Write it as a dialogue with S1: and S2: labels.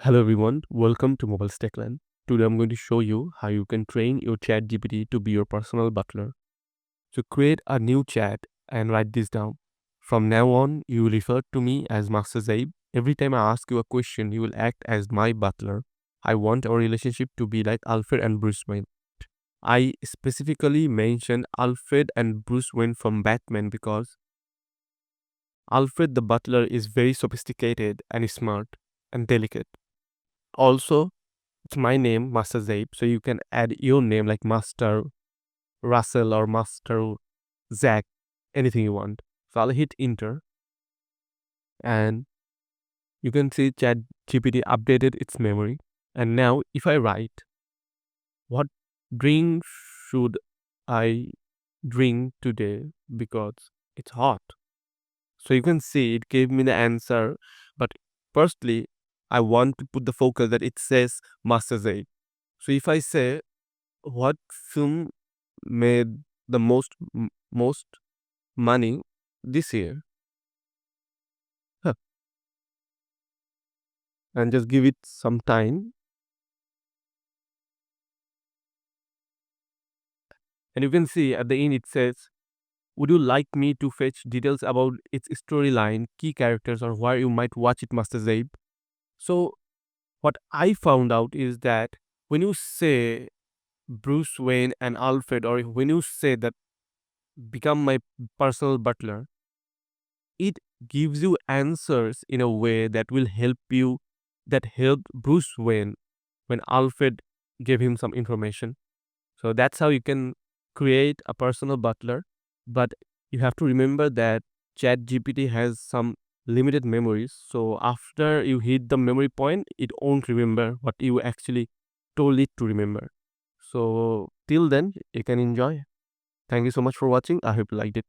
S1: Hello everyone, welcome to Mobile Techland. Today I'm going to show you how you can train your ChatGPT to be your personal butler. So create a new chat and write this down. From now on, you will refer to me as Master Zaib. Every time I ask you a question, you will act as my butler. I want our relationship to be like Alfred and Bruce Wayne. I specifically mentioned Alfred and Bruce Wayne from Batman because Alfred the butler is very sophisticated and smart and delicate. Also, it's my name, Master Zaib. So you can add your name like Master Russell or Master Zach, anything you want. So I'll hit enter and you can see ChatGPT updated its memory. And now if I write, what drink should I drink today because it's hot? So you can see it gave me the answer. But firstly, I want to put the focus that it says Master Zaib. So if I say, what film made the most money this year? Huh. And just give it some time, and you can see at the end it says, would you like me to fetch details about its storyline, key characters, or where you might watch it, Master Zaib? So what I found out is that when you say Bruce Wayne and Alfred, or when you say that become my personal butler, it gives you answers in a way that will help you, that helped Bruce Wayne when Alfred gave him some information. So that's how you can create a personal butler. But you have to remember that ChatGPT has some limited memories. So after you hit the memory point, it won't remember what you actually told it to remember. So till then, you can enjoy. Thank you so much for watching. I hope you liked it.